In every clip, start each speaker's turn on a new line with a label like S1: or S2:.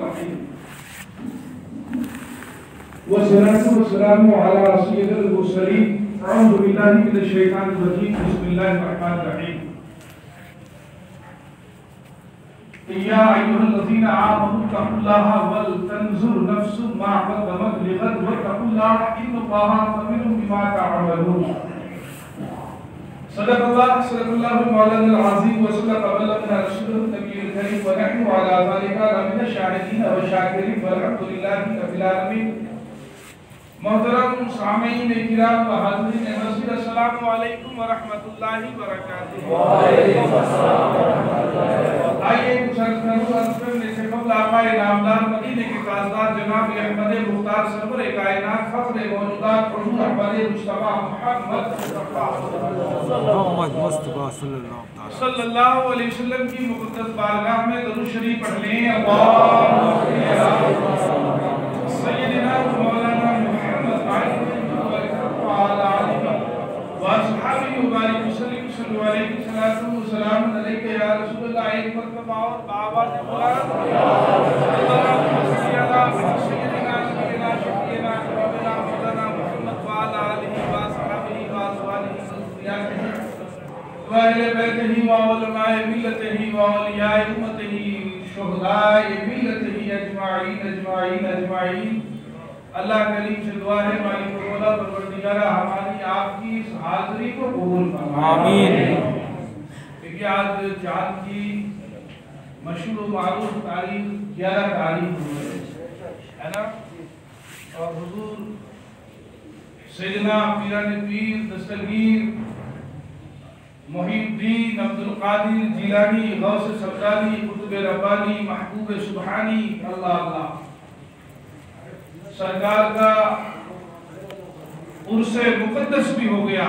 S1: الرحيم والصلاة والسلام على سيد المرسلين أعوذ بالله من الشيطان الرجيم بسم الله الرحمن الرحيم يا أيها الذين آمنوا اتقوا الله ولتنظر نفس ما قدمت لغد واتقوا الله إن الله خبير بما تعملون صدق الله مولانا العظيم وصدق بلغنا رسوله النبي الكريم ونحن على ذلك لمن الشاهدين والشاكرين والحمد لله رب العالمين. محترم سامعین کرام و حاضرین مسجد، السلام علیکم ورحمۃ اللہ وبرکاتہ. وعلیکم السلام ورحمۃ اللہ. آئیے کچھ عرض کرنے سے قبل آقا نامدار مدینے کے تاجدار جناب احمد مختار سرور کائنات فخر موجودات حضور احمد مصطفیٰ محمد صلی اللہ علیہ وسلم کی مقدس بارگاہ میں درود شریف پڑھ لیں. اللہم صلی علی سیدنا مولانا وَأَصْحَابِهِ وَبَارِكُ وَسَلِّمُ صَلُّوا عَلَيْهِ وَسَلَّمُ وَسَلَامٌ عَلَيْكَ يَا رسول اللہ. ایک مرتبہ اور بآواز بلند اللہم صلی علی سیدنا نبینا شفیعنا حبیبنا مولانا محمد وعلی آلہ وَأَصْحَابِهِ وَأَزْوَاجِهِ وَذُرِّيَّاتِهِ وَأَهْلِ بَيْتِهِ وَعُلَمَاءِ مِلَّتِهِ وَأَوْلِيَاءِ أُمَّتِهِ شُهَدَاءِ مِلَّتِهِ أَجْمَعِينَ. اللہ کریم سے دعا ہے مالک و مولا پروردگارہ ہماری آپ کی اس حاضری کو قبول فرما. آمین. کیونکہ آج چاند کی مشہور و معروف تاریخ 11 تاریخ ہے نا، اور حضور سیدنا پیران پیر دستگیر محی الدین عبدالقادر جیلانی غوث سبزانی قطب ربانی محبوب سبحانی اللہ اللہ سرکار کا عرس مقدس بھی ہو گیا.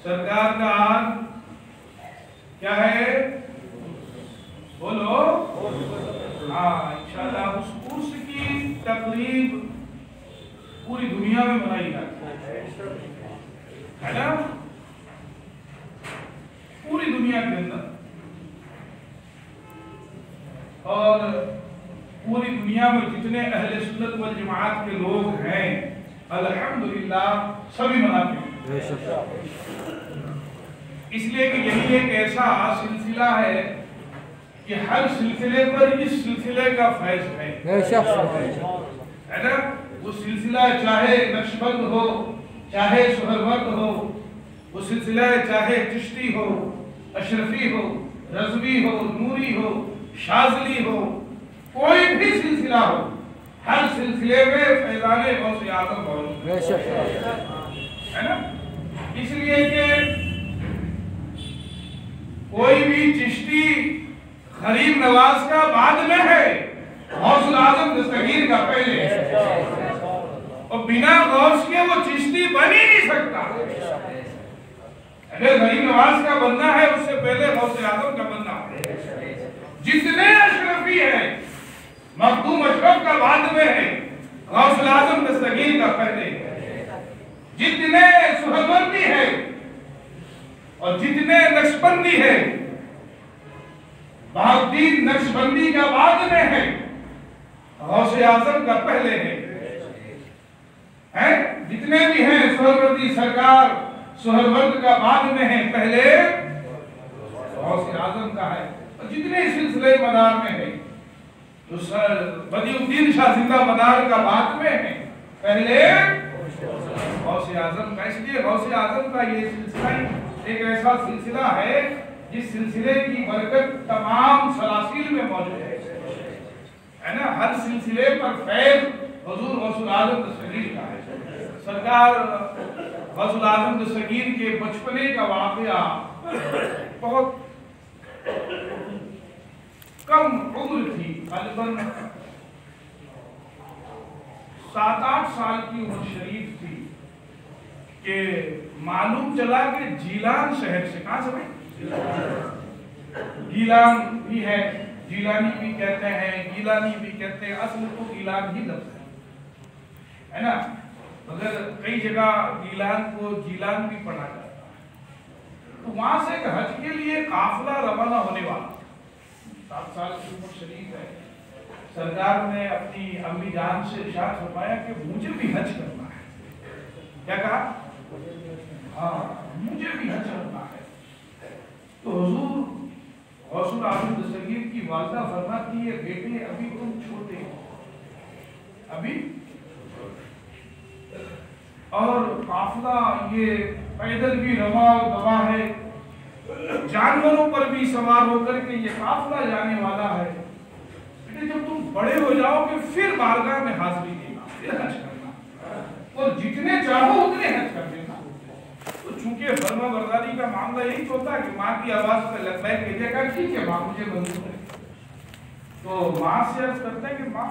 S1: سرکار کا آج کیا ہے بولو. ہاں انشاءاللہ اس عرس کی تقریب پوری دنیا میں منائی جاتی ہے نا، پوری دنیا کے اندر، اور پوری دنیا میں جتنے اہل سنت والجماعت کے لوگ ہیں الحمدللہ سبھی مناتے ہیں. اس لیے کہ یہی ایک ایسا سلسلہ ہے کہ ہر سلسلے پر اس سلسلے کا فیض ہے نا. وہ سلسلہ چاہے نقشبند ہو، چاہے سہروردی ہو، وہ سلسلہ چاہے چشتی ہو، اشرفی ہو، رضوی ہو، نوری ہو، شاذلی ہو، کوئی بھی سلسلہ ہو، ہر سلسلے میں فیضان غوث اعظم موجود ہے نا. اس لیے کہ کوئی بھی چشتی غریب نواز کا بعد میں ہے، غوث اعظم دستگیر کا پہلے ہے، اور بنا غوث کے وہ چشتی بن ہی نہیں سکتا. اگر غریب نواز کا بننا ہے اس سے پہلے غوث اعظم کا بننا ہے. جتنے اشرفی ہیں مخدوم اشرف کا بعد میں ہے، غوث اعظم دستگیر کا پہلے ہے. جتنے سہروردی ہیں اور جتنے نقشبندی ہیں بہاؤالدین نقشبندی کا بعد میں ہے، غوث اعظم کا پہلے ہے. جتنے بھی ہیں سہروردی سرکار سہرورد کا بعد میں ہے، پہلے غوث اعظم کا ہے. جتنے سلسلے مدار میں ہے تو بدیع الدین شاہ زندہ مدار کا بعد میں ہے، پہلے غوث اعظم کا. اس لیے غوث اعظم کا یہ سلسلہ ایک ایسا سلسلہ ہے جس سلسلے کی برکت تمام سلاسل میں موجود ہے نا. ہر سلسلے پر فیض حضور غوث اعظم دستگیر کا ہے. سرکار غوث اعظم دستگیر کے بچپنے کا واقعہ بہت کم عمر تھی، غالباً 7-8 سال کی عمر شریف تھی کہ معلوم چلا کہ جیلان شہر سے، کہاں سے بھائی گیلان بھی ہے، جیلانی بھی کہتے ہیں، گیلانی بھی کہتے ہیں، اصل تو گیلان ہی لفظ ہے نا، مگر کئی جگہ گیلان کو جیلان بھی پڑھا جاتا ہے. تو وہاں سے ایک حج کے لیے قافلہ روانہ ہونے والا 7 سال کی عمر شریف ہے. سرکار نے اپنی امی جان سے ارشاد فرمایا کہ مجھے بھی حج کرنا ہے. کیا کہا؟ ہاں مجھے بھی حج کرنا ہے. تو حضور غوث العالم دستگیر کی والدہ فرماتی ہے بیٹے ابھی تم چھوٹے ہو ابھی، اور قافلہ یہ پیدل بھی رواں و دوا ہے، جانوروں پر بھی سوار ہو کر کے یہ قافلہ جانے والا ہے. جب تم بڑے ہو جاؤ گے پھر بارگاہ میں حاضری دینا، پھر حج کرنا، اور جتنے چاہو اتنے حج کر دینا. تو چونکہ فرما برداری کا معاملہ یہی ہوتا ہے کہ ماں کی آواز پہ لبیک کہتے گا ٹھیک ہے ماں مجھے منظور ہے. تو ماں سے عرض کرتے ہیں کہ ماں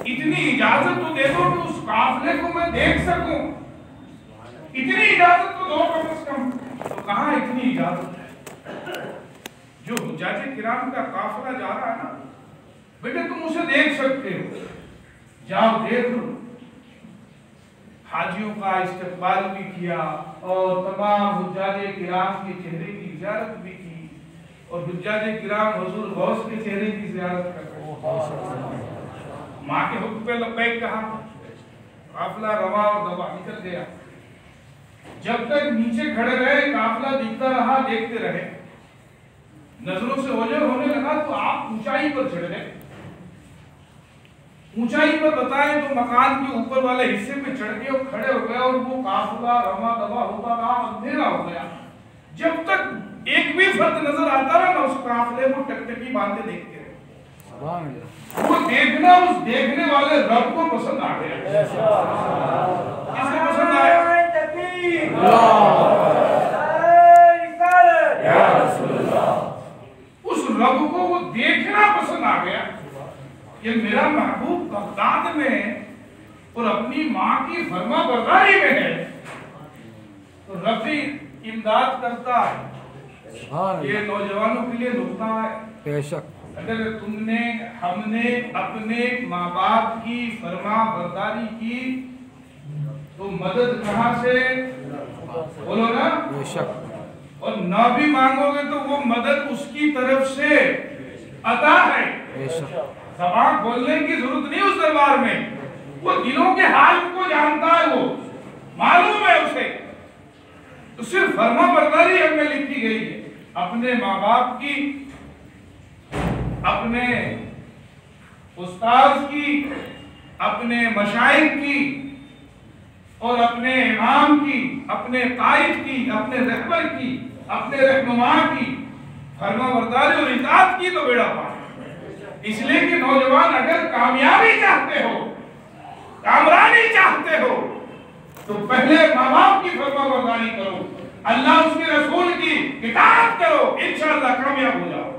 S1: اتنی اجازت تو دے دو کہ اس قافلے کو میں دیکھ سکوں، اتنی اجازت تو دو کم از کم. تو کہاں اتنی اجازت ہے؟ جو حجاج کرام کا قافلہ جا رہا ہے نا بیٹے تم اسے دیکھ سکتے ہو، جاؤ دیکھ لو. حاجیوں کا استقبال بھی کیا اور تمام حجاج کرام کے چہرے کی زیارت بھی کی، اور حجاج کرام حضور غوث کے چہرے کی زیارت کر رہے ہیں. ماں کے حکم پہ لبیک کہا، قافلہ رواں اور دوا نکل گیا. جب تک نیچے کھڑے رہے قافلہ دکھتا رہا، دیکھتے رہے. نظروں سے اوجھل ہونے لگا تو آپ اونچائی پر چڑھ گئے. اونچائی پر بتائیں تو مکان کے اوپر والے حصے پہ چڑھ گئے اور کھڑے ہو گئے، اور وہ قافلہ رواں دوا ہوتا رہا، اندھیرا ہو گیا. جب تک ایک بھی فرد نظر آتا رہا نا اس قافلے کو ٹکٹکی باندھے دیکھتے رہے. وہ دیکھنا اس دیکھنے والے رب کو پسند آ گیا. کسے پسند آیا؟ اس رب کو وہ دیکھنا پسند آ گیا کہ میرا محبوب بغداد میں اور اپنی ماں کی فرما برداری میں ہے. تو رب امداد کرتا ہے. یہ نوجوانوں کے لیے نکتہ ہے. بے شک اگر ہم نے اپنے ماں باپ کی فرما برداری کی تو مدد کہاں سے؟ بولو نا. بے شک. اور نہ بھی مانگو گے تو وہ مدد اس کی طرف سے عطا ہے. بے شک. زبان کھولنے کی ضرورت نہیں اس دربار میں، وہ دلوں کے حال کو جانتا ہے، وہ معلوم ہے اسے. تو صرف فرما برداری ہم میں لکھی گئی ہے. اپنے ماں باپ کی، اپنے استاذ کی، اپنے مشائخ کی، اور اپنے امام کی، اپنے قائد کی، اپنے رہبر کی، اپنے رہنما کی فرما برداری اور اطاعت کی تو بیڑا پار. اس لیے کہ نوجوان اگر کامیابی چاہتے ہو، کامرانی چاہتے ہو تو پہلے ماں باپ کی فرما برداری کرو، اللہ اس کے رسول کی اطاعت کرو، انشاءاللہ کامیاب ہو جاؤ.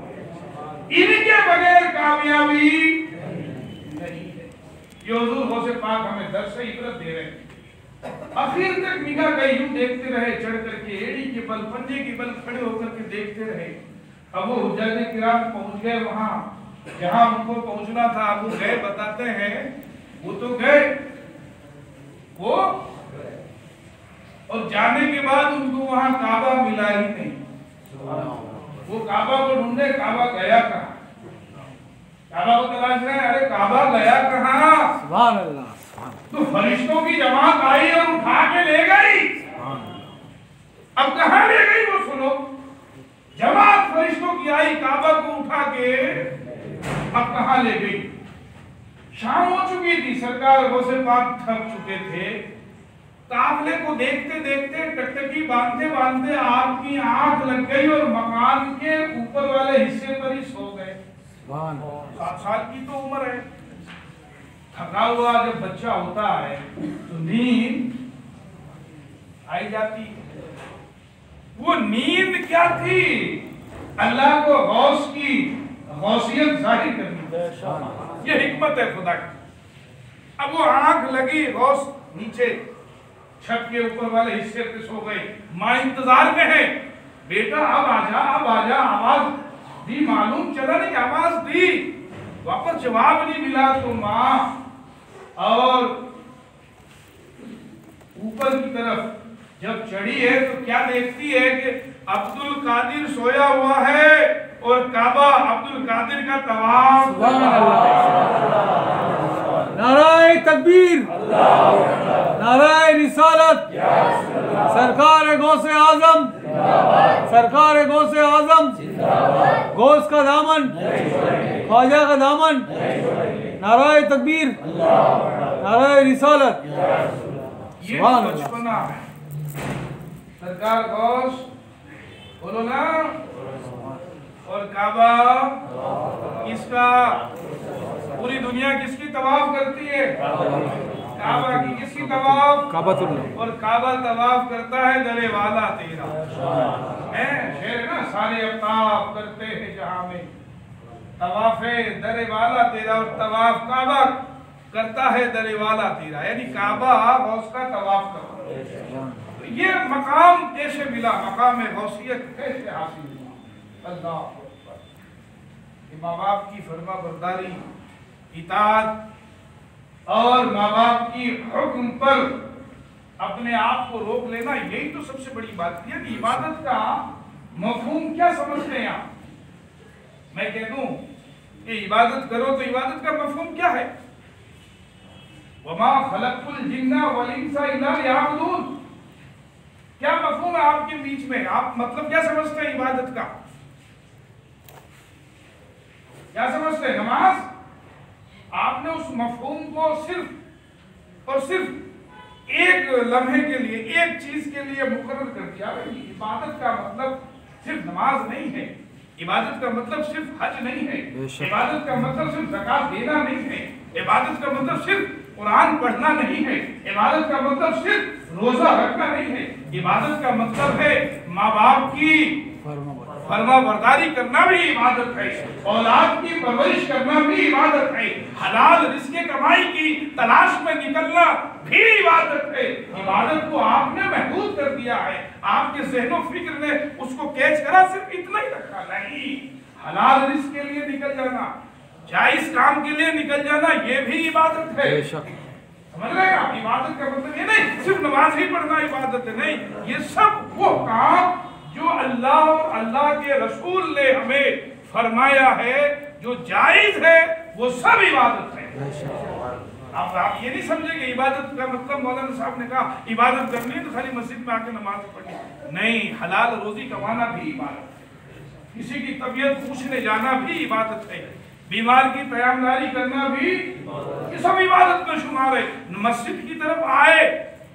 S1: ان کے بغیر کامیابی نہیں ہے. یہ حضور غوث پاک ہمیں درس عبرت دے رہے ہیں. آخر تک نگاہ گئی یوں دیکھتے رہے، چڑھ کر کے ایڑی کے بل، پنجے کے بل کھڑے ہو کر کے دیکھتے رہے. اب وہ حجاج کرام پہنچ گئے وہاں جہاں ان کو پہنچنا تھا. اب وہ گئے، بتاتے ہیں وہ تو گئے وہ، اور جانے کے بعد ان کو وہاں کعبہ ملا ہی نہیں. وہ کعبہ کو ڈھونڈے، کعبہ گیا کہاں؟ کعبہ کو تلاش رہے ہیں، ارے کعبہ گیا کہاں؟ سبحان اللہ. تو فرشتوں کی جماعت آئی اور اٹھا کے لے گئی. اب کہاں لے گئی وہ سنو. جماعت فرشتوں کی آئی، کعبہ کو اٹھا کے اب کہاں لے گئی؟ شام ہو چکی تھی، سرکار غوث پاک تھک چکے تھے. قافلے کو دیکھتے دیکھتے ٹکٹکی باندھتے باندھتے آپ کی آنکھ لگ گئی اور مکان کے اوپر والے حصے پر ہی سو گئے. 7 سال کی تو عمر ہے. تھکا ہوا جب بچہ ہوتا ہے تو نیند آئی جاتی. وہ نیند کیا تھی؟ اللہ کو غوث کی غوثیت ظاہر کرنی. یہ حکمت ہے خدا کی. اب وہ آنکھ لگی، غوث نیچے چھت کے اوپر والے حصے پہ سو گئے. ماں انتظار میں ہے، بیٹا اب آجا اب آجا. آواز دی، معلوم چلا نہیں، آواز دی، واپس جواب نہیں ملا. تو ماں اور اوپر کی طرف جب چڑھی ہے تو کیا دیکھتی ہے کہ عبد القادر سویا ہوا ہے اور کعبہ عبد القادر کا طواف.
S2: سبحان اللہ. نعرہ تکبیر، نعرہ رسالت، سرکار غوث اعظم، سرکار غوث اعظم، غوث کا دامن، خواجہ کا دامن. نعرہ تکبیر، نعرہ رسالت.
S1: یہ بچپنا ہے سرکار غوث بولو نا. اور کعبہ کس کا؟ پوری دنیا کس کی طواف کرتی ہے؟ کعبہ کی. کس کی طواف؟
S2: کعبۃ اللہ.
S1: اور کعبہ طواف کرتا ہے در والا تیرا. شعر ہے نا، سارے افطاف کرتے ہیں جہاں میں طواف در والا تیرا، اور طواف کعبہ کرتا ہے در والا تیرا. یعنی کعبہ غوث کا طواف کرتا ہے. یہ مقام کیسے ملا؟ مقام غوثیت کیسے حاصل ہوا؟ اللہ اکبر. کہ ماں باپ کی فرما برداری، اطاعت اور ماں باپ کی حکم پر اپنے آپ کو روک لینا، یہی تو سب سے بڑی بات ہے. کہ عبادت کا مفہوم کیا سمجھتے ہیں آپ؟ میں کہہ دوں کہ عبادت کرو تو عبادت کا مفہوم کیا ہے؟ وَمَا خَلَقْتُ الْجِنَّ وَالْإِنسَ إِلَّا لِيَعْبُدُونِ. کیا مفہوم ہے آپ کے بیچ میں؟ آپ مطلب کیا سمجھتے ہیں عبادت کا؟ کیا سمجھتے ہیں؟ نماز. آپ نے اس مفہوم کو صرف اور صرف ایک لمحے کے لیے، ایک چیز کے لیے مقرر کر دیا. عبادت کا مطلب صرف نماز نہیں ہے، عبادت کا مطلب صرف حج نہیں ہے، عبادت کا مطلب صرف زکات دینا نہیں ہے، عبادت کا مطلب صرف قرآن پڑھنا نہیں ہے، عبادت کا مطلب صرف روزہ رکھنا نہیں ہے. عبادت کا مطلب ہے ماں باپ کی فرما برداری کرنا بھی عبادت ہے، اولاد کی پرورش کرنا بھی عبادت ہے، حلال رزق کمائی کی تلاش میں نکلنا بھی عبادت ہے. عبادت کو آپ نے محدود کر دیا ہے، آپ کے ذہن و فکر نے اس کو کیچ کرا، صرف اتنا ہی رکھا. نہیں، حلال رزق کے لیے نکل جانا، جائز کام کے لیے نکل جانا، یہ بھی عبادت ہے. سمجھ رہے ہیں آپ؟ عبادت کا مطلب یہ نہیں صرف نماز ہی پڑھنا عبادت ہے، نہیں. یہ سب وہ کام جو اللہ اور اللہ کے رسول نے ہمیں فرمایا ہے، جو جائز ہے، وہ سب عبادت ہے. آپ یہ نہیں سمجھے کہ عبادت کا مطلب مولانا صاحب نے کہا عبادت کرنی ہے تو خالی مسجد میں آ کے نماز پڑھنی. نہیں، حلال روزی کمانا بھی عبادت ہے، کسی کی طبیعت پوچھنے جانا بھی عبادت ہے، بیمار کی تیامداری کرنا بھی، یہ سب عبادت میں شمار ہے. مسجد کی طرف آئے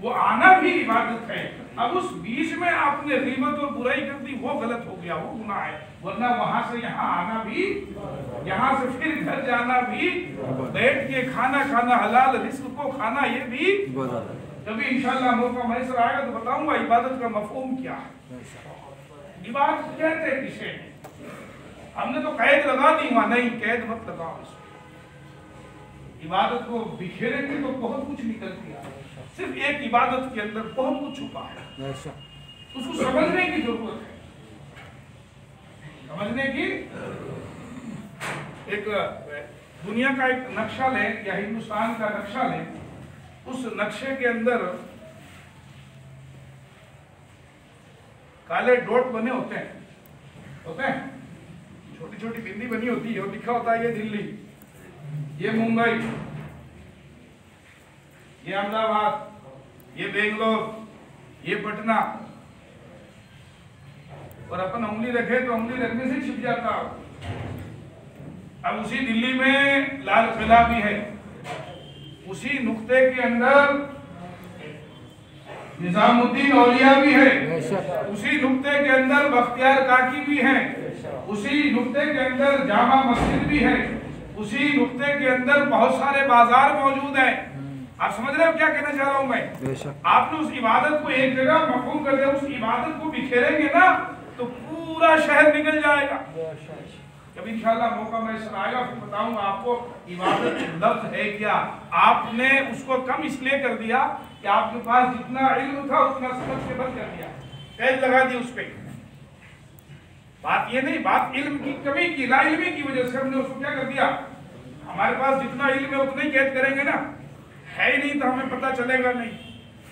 S1: وہ آنا بھی عبادت ہے. اب اس بیچ میں آپ نے غیبت اور برائی کر دی، وہ غلط ہو گیا، وہ گناہ ہے. ورنہ وہاں سے یہاں آنا بھی، یہاں سے پھر گھر جانا بھی، بیٹھ کے کھانا کھانا، حلال رزق کو کھانا، یہ بھی. کبھی انشاءاللہ موقع میسر آئے گا تو بتاؤں گا عبادت کا مفہوم کیا ہے. عبادت کہتے ہیں کسے؟ ہم نے تو قید لگا دی وہاں، نہیں، قید مت لگاؤ. عبادت کو بکھیریں گے تو بہت کچھ نکل گیا. صرف ایک عبادت کے اندر بہت کچھ چھپا ہے، اس کو سمجھنے کی ضرورت ہے. سمجھنے کی ایک دنیا کا ایک نقشہ لیں یا ہندوستان کا نقشہ لیں، اس نقشے کے اندر کالے ڈوٹ بنے ہوتے ہیں، چھوٹی چھوٹی بندی بنی ہوتی ہے، اور لکھا ہوتا ہے یہ دلی، یہ ممبئی، یہ احمد آباد، یہ بنگلور، یہ پٹنہ. اور اپن انگلی رکھے تو انگلی رکھنے سے چھپ جاتا. اب اسی دلی میں لال قلعہ بھی ہے، اسی نقطے کے اندر نظام الدین اولیاء بھی ہے، اسی نقطے کے اندر بختیار کاکی بھی ہے، اسی نقطے کے اندر جامع مسجد بھی ہے، اسی نقطے کے اندر بہت سارے بازار موجود ہیں. آپ سمجھ رہے ہو کیا کہنا چاہ رہا ہوں میں؟ آپ نے اس عبادت کو ایک جگہ مفہوم کر دیا، اس عبادت کو بکھیریں گے نا تو پورا شہر نکل جائے گا. جب انشاءاللہ موقع میسر آئے گا پھر بتاؤں گا آپ کو عبادت لفظ ہے کیا. آپ نے اس کو کم اس لیے کر دیا کہ آپ کے پاس جتنا علم تھا اتنا سمجھ کے بند کر دیا، قید لگا دی اس پہ. بات یہ نہیں، بات علم کی کمی کی، لا علمی کی وجہ سے ہم نے اس کو کیا کر دیا. ہمارے پاس جتنا علم ہے اتنا ہی قید کریں گے نا، ہے ہی نہیں تو ہمیں پتہ چلے گا نہیں.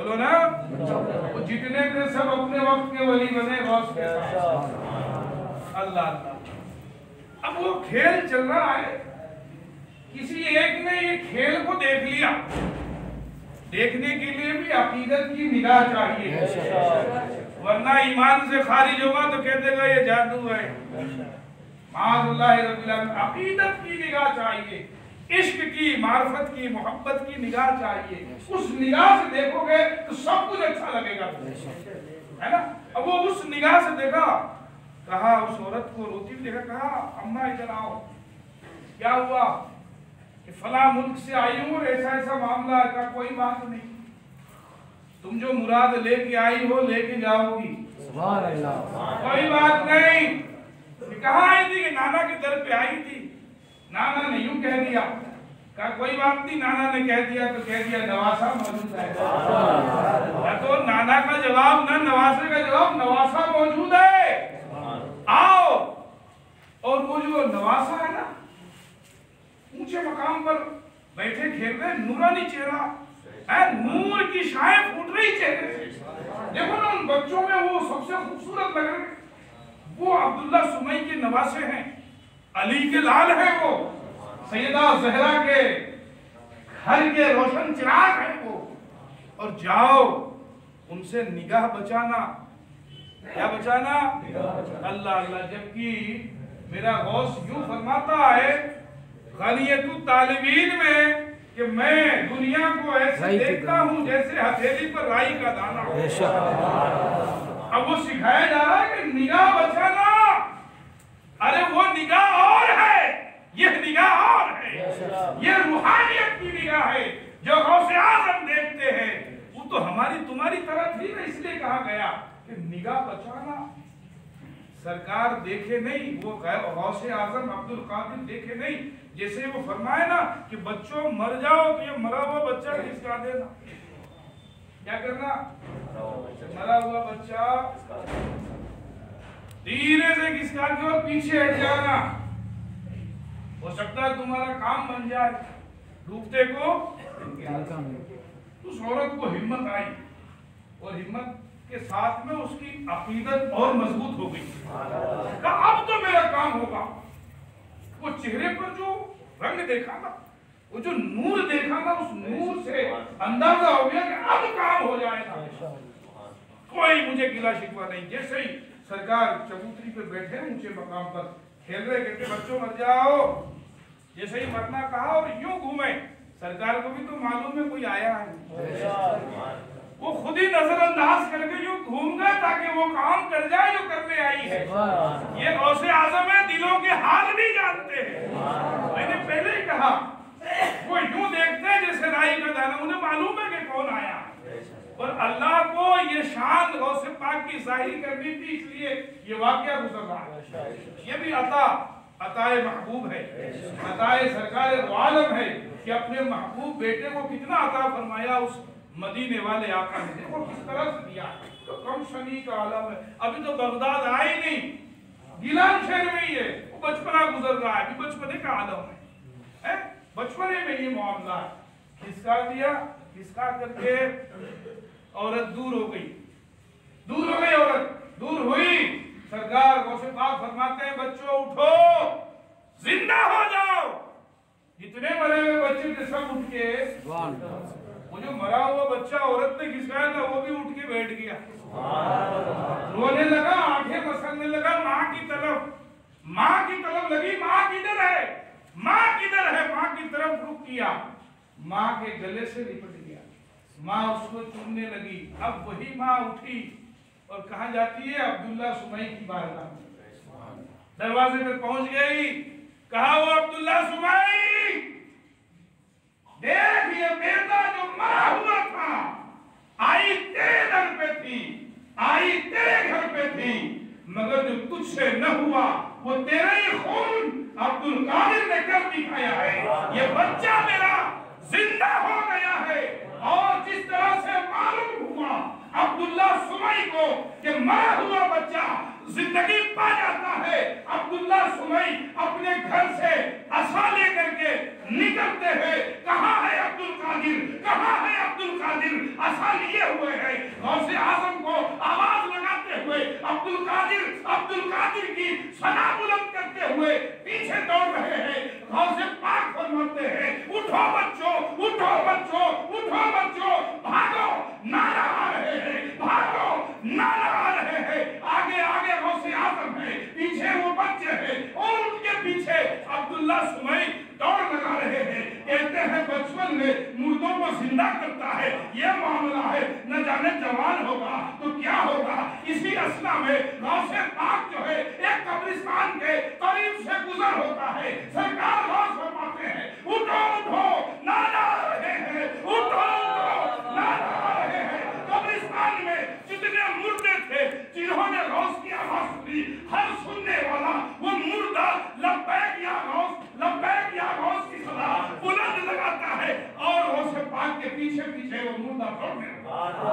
S1: بولو نا، وہ جتنے تھے سب اپنے وقت کے ولی بنے غوث کے ساتھ۔ اللہ اللہ۔ اب وہ کھیل چل رہا ہے، کسی ایک نے یہ کھیل کو دیکھ لیا، دیکھنے کے لیے بھی عقیدت کی نگاہ چاہیے، ورنہ ایمان سے خارج ہوگا تو کہتے گا یہ جادو ہے۔ معاذ اللہ رب العالمین، عقیدت کی نگاہ چاہیے، عشق کی، معرفت کی، محبت کی نگاہ چاہیے۔ اس نگاہ سے دیکھو گے تو سب کچھ اچھا لگے گا، ہے نا۔ اب وہ اس نگاہ سے دیکھا، کہا اس عورت کو روتی ہوئی دیکھا، کہا اماں ادھر آؤ، کیا ہوا کہ فلاں ملک سے آئی ہوں اور ایسا ایسا معاملہ ہے۔ کہا کوئی بات نہیں، تم جو مراد لے کے آئی ہو لے کے جاؤ گی،
S2: سبحان اللہ،
S1: کوئی بات نہیں۔ کہاں آئی تھی؟ کہ نانا کے در پہ آئی تھی، نانا نے یوں کہہ دیا۔ کہا کوئی بات نہیں، نانا نے کہہ دیا تو کہہ دیا، نواسا موجود ہے۔ یا تو نانا کا جواب نہ نواسے کا جواب، نواسا موجود ہے، آؤ۔ اور وہ جو نواسا ہے نا، اونچے مقام پر بیٹھے کھیل رہے، نورانی چہرہ ہے، نور کی شائیں پھوٹ رہی چہرے سے۔ دیکھو نا ان بچوں میں وہ سب سے خوبصورت لگ رہے، وہ عبداللہ سمی کے نواسے ہیں، علی کے لال ہیں، وہ سیدہ زہرا کے گھر کے روشن چراغ ہیں وہ۔ اور جاؤ ان سے نگاہ بچانا، کیا بچانا؟ اللہ اللہ۔ جبکہ میرا غوث یوں فرماتا ہے غنیت الطالبین میں کہ میں دنیا کو ایسے دیکھتا ہوں جیسے ہتھیلی پر رائی کا دانہ ہو۔ اب وہ سکھایا جا رہا ہے کہ نگاہ بچانا، ارے وہ نگاہ اور ہے، یہ نگاہ اور ہے، یہ روحانیت کی نگاہ ہے جو غوث اعظم دیکھتے ہیں۔ وہ تو ہماری تمہاری طرح تھی نا، اس لیے کہا گیا کہ نگاہ بچانا۔ سرکار دیکھے نہیں، وہ غوث اعظم عبد القادر دیکھے نہیں، جیسے وہ فرمائے نا کہ بچوں مر جاؤ تو یہ مرا ہوا بچہ کھسکا دینا۔ کیا کرنا؟ مرا ہوا بچہ دھیرے سے کھسکا کے اور پیچھے ہٹ جانا، ہو سکتا ہے تمہارا کام بن جائے، ڈوبتے کو۔ اس عورت کو ہمت آئی، اور ہمت کے ساتھ میں اس کی عقیدت اور مضبوط ہو گئی۔ کہا اب تو میرا کام ہوگا۔ وہ چہرے پر جو رنگ دیکھا نا، وہ جو نور دیکھا نا، اس نور سے اندازہ ہو گیا کہ اب کام ہو جائے گا، کوئی مجھے گلہ شکوہ نہیں۔ جیسے ہی سرکار چبوتری پہ بیٹھے اونچے مقام پر کھیل رہے، کہتے بچوں مر جاؤ، جیسے ہی مرنا کہا اور یوں گھومے۔ سرکار کو بھی تو معلوم ہے کوئی آیا ہے، وہ خود ہی نظر انداز کر کے یوں گھوم گئے تاکہ وہ کام کر جائے جو کرنے آئی ہے۔ یہ غوث اعظم ہے، دلوں کے حال بھی جانتے ہیں۔ میں نے پہلے ہی کہا وہ یوں دیکھتے ہیں جیسے رائی کا دانہ، انہیں معلوم ہے کہ کون آیا ہے، اور اللہ کو یہ شان غوث پاک کی ظاہر کرنی تھی، اس لیے یہ واقعہ گزر رہا ہے۔ یہ بھی عطائے محبوب ہے، عطائے سرکار دو عالم ہے کہ اپنے محبوب بیٹے کو کتنا عطا فرمایا اس مدینے والے آقا نے۔ دیکھو کس طرح سے دیا، تو کم شنی کا عالم ہے، ابھی تو بغداد آئے نہیں، گیلان شہر میں ہی ہے، وہ بچپنا گزر رہا ہے، ابھی بچپنے کا عالم ہے، بچپنے میں یہ معاملہ ہے۔ کھسکا دیا، کھسکا کر کے عورت دور ہو گئی، دور ہو گئی عورت، دور ہوئی۔ سرکار غوث پاک فرماتے ہیں بچوں اٹھو، زندہ ہو جاؤ۔ جتنے مرے ہوئے بچے تھے سب اٹھ کے، وہ جو مرا ہوا بچہ عورت نے کھسکایا تھا وہ بھی اٹھ کے بیٹھ گیا، رونے لگا، آنکھیں مسلنے لگا ماں کی طرف، ماں کی طرف لگی، ماں کدھر ہے، ماں کدھر ہے، ماں کی طرف رخ کیا، ماں کے گلے سے لپٹ گیا، ماں اس کو چومنے لگی۔ اب وہی ماں اٹھی اور کہاں جاتی ہے؟ عبداللہ سمی کی بارگاہ میں، دروازے پر پہنچ گئی، کہا وہ عبداللہ سمی دیکھ یہ بیٹا جو مرا ہوا تھا، آئی تیرے در پہ تھی، آئی تیرے گھر پہ تھی، مگر جو تجھ سے نہ ہوا وہ تیرے ہی خون عبد القادر نے کر دکھایا ہے۔ یہ بچہ میرا زندہ ہو گیا ہے، اور جس طرح سے معلوم ہوا عبداللہ سمی کو کہ مرا ہوا بچہ زندگی پا جاتا ہے، عبداللہ سمی اپنے گھر سے عصا لے کر کے نکلتے ہیں، کہاں ہے عبد القادر، کہاں ہے عبد القادر؟ عصا لیے ہوئے زندہ کرتا ہے، یہ معاملہ ہے۔ نہ جانے جوان ہوگا تو کیا ہوگا۔ اسی اسنا میں غوث پاک جو ہے ایک قبرستان کے قریب سے گزر ہوتا ہے، سرکار غوث فرماتے ہیں اٹھو اٹھو نادا آ رہے ہیں، اٹھو اٹھو نادا آ رہے ہیں۔ قبرستان میں جتنے مردے تھے جنہوں نے غوث کی آواز سنی، ہر سننے والا وہ مردہ لبیک یا غوث، لبیک یا غوث کی صدا بلند لگاتا ہے، اور غوث پاک کے پیچھے پیچھے وہ مردہ دوڑنے لگتا ہے۔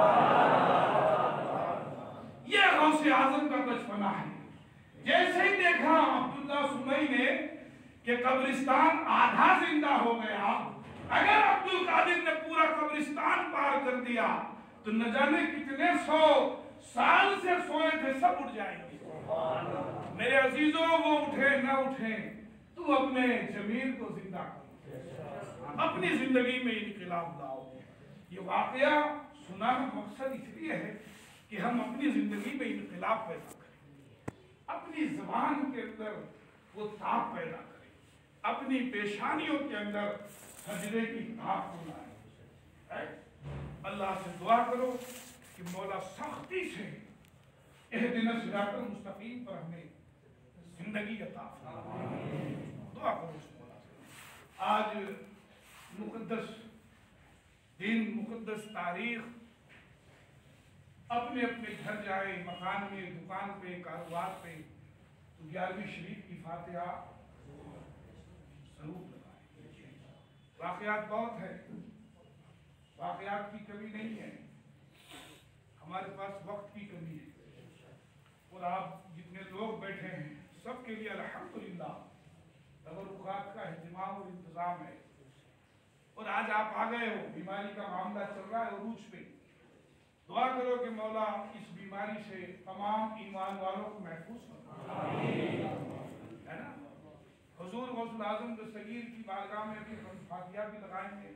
S1: یہ غوث اعظم کا بچپنا ہے۔ جیسے ہی دیکھا عبداللہ سمئی نے کہ قبرستان آدھا زندہ ہو گیا، اگر عبد القادر نے پورا قبرستان پار کر دیا تو نہ جانے کتنے 100 سال سے سوئے تھے سب اٹھ جائیں گے۔ میرے عزیزوں، وہ اٹھے نہ اٹھے تو اپنے ضمیر کو زندہ کرو، اپنی زندگی میں انقلاب لاؤ۔ یہ واقعہ سنانا مقصد اس لیے ہے کہ ہم اپنی زندگی میں انقلاب پیدا کریں، اپنی زبان کے اندر وہ تاب پیدا کریں، اپنی پیشانیوں کے اندر سجدے کی تاب کو لائیں۔ اللہ سے دعا کرو کہ مولا سختی سے اہدنا الصراط المستقیم پر ہمیں زندگی عطا فرمائے۔ دعا کرو اس مولا سے۔ آج مقدس دن، مقدس تاریخ، اپنے اپنے گھر جائے، مکان میں، دکان پہ، کاروبار پہ، تو 11ویں شریف کی فاتحہ ضرور لگائیں۔ واقعات بہت ہے، واقعات کی کمی نہیں ہے، ہمارے پاس وقت کی کمی ہے، اور آپ جتنے لوگ بیٹھے ہیں سب کے لیے الحمدللہ تبرکات کا اہتمام اور انتظام ہے۔ اور آج آپ آ گئے ہو، بیماری کا معاملہ چل رہا ہے عروج پہ، دعا کرو کہ مولا اس بیماری سے تمام ایمان والوں کو محفوظ فرمائے، ہے نا۔ حضور غوث الاعظم دستگیر کی بارگاہ میں بھی ہم فاتحہ بھی لگائیں گے،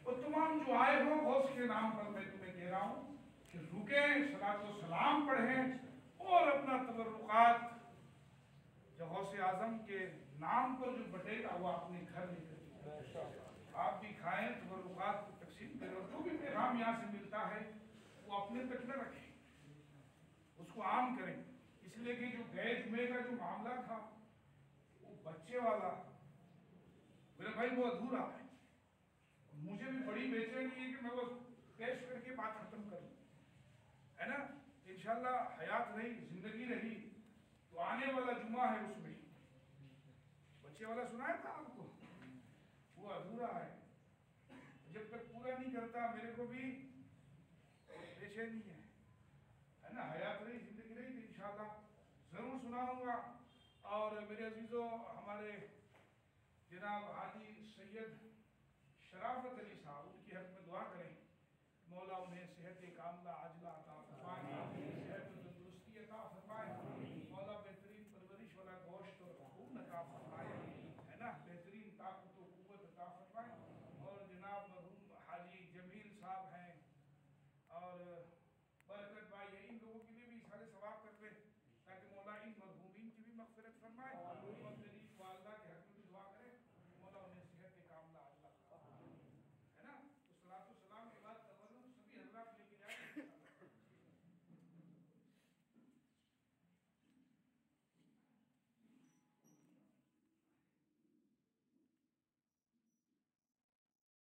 S1: اور تمام جو آئے ہو غوث کے نام پر میں تمہیں کہہ رہا ہوں کہ رکیں، صلاۃ و سلام پڑھیں، اور اپنا تبرکات جو غوث اعظم کے نام پر جو بٹے گا وہ اپنے گھر لے کر آپ بھی کھائیں، تبرکات کو تقسیم کریں، جو بھی پیغام یہاں سے ملتا ہے وہ اپنے تک نہ رکھیں، اس کو عام کریں، اس لیے کہ جو گئے جمعے کا جو معاملہ تھا وہ بچے والا، میرے بھائی وہ ادھورا ہے، مجھے بھی بڑی بے چینی ہے کہ میں وہ پیش کر کے بات ختم کروں، ہے نا۔ انشاءاللہ حیات رہی، زندگی رہی تو آنے والا جمعہ ہے، اس میں بچے والا سنایا تھا آپ کو، وہ ادھورا ہے، جب تک پورا نہیں کرتا میرے کو بھی بے چینی ہے نا۔ حیات رہی، زندگی رہی تو انشاءاللہ ضرور سناؤں گا۔ اور میرے عزیزوں، ہمارے جناب حاجی سید شرافت علی صاحب، ان کی حق میں دعا کریں، مولا انہیں صحت کاملہ عاجلہ عطا فرمائے۔